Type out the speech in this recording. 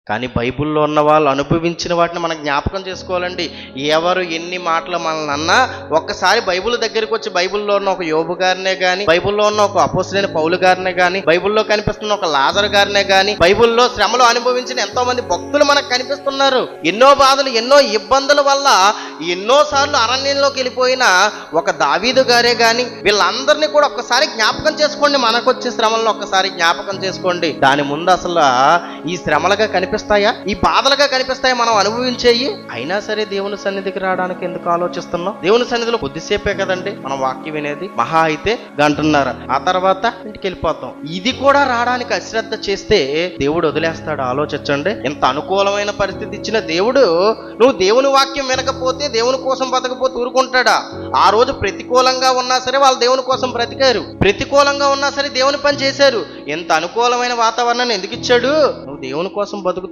కానీ బైబిల్లో ఉన్న వాళ్ళు అనుభవించిన వాటిని మనం జ్ఞాపకం చేసుకోవాలండి. ఎవరు ఎన్ని మాటలు మనల్ని అన్నా ఒక్కసారి బైబిల్ దగ్గరికి వచ్చి బైబిల్లో ఉన్న ఒక యోబు గారినే కానీ, బైబిల్లో ఉన్న ఒక అపోస్తలుడైన పౌలు గారినే కానీ, బైబిల్లో కనిపిస్తున్న ఒక లాజరు గారినే కానీ, బైబిల్లో శ్రమలు అనుభవించిన ఎంతో మంది భక్తులు మనకు కనిపిస్తున్నారు. ఎన్నో బాధలు, ఎన్నో ఇబ్బందుల వల్ల ఎన్నోసార్లు అరణ్యంలోకి వెళ్ళిపోయిన ఒక దావీదు గారే కానీ, వీళ్ళందరినీ కూడా ఒక్కసారి జ్ఞాపకం చేసుకోండి. మనకొచ్చే శ్రమలను ఒక్కసారి జ్ఞాపకం చేసుకోండి. దాని ముందు అసలు ఈ శ్రమలుగా కనిపిస్తాయా, ఈ బాధలుగా కనిపిస్తాయా మనం అనుభవించేయి? అయినా సరే దేవుని సన్నిధికి రావడానికి ఎందుకు ఆలోచిస్తున్నాం? దేవుని సన్నిధిలో కొద్దిసేపే కదండి మనం వాక్యం వినేది, మహా అయితే గంటన్నర, ఆ తర్వాత ఇంటికి వెళ్ళిపోతాం. ఇది కూడా రావడానికి అశ్రద్ధ చేస్తే దేవుడు వదిలేస్తాడు? ఆలోచించండి. ఎంత అనుకూలమైన పరిస్థితి ఇచ్చిన దేవుడు, నువ్వు దేవుని వాక్యం వినకపోతే, దేవుని కోసం బతకపోతే ఊరుకుంటాడా? ఆ రోజు ప్రతికూలంగా ఉన్నా సరే వాళ్ళు దేవుని కోసం బ్రతికారు, ప్రతికూలంగా ఉన్నా సరే దేవుని పని చేశారు. ఎంత అనుకూలమైన వాతావరణాన్ని ఎందుకు ఇచ్చాడు? నువ్వు దేవుని కోసం బతుకు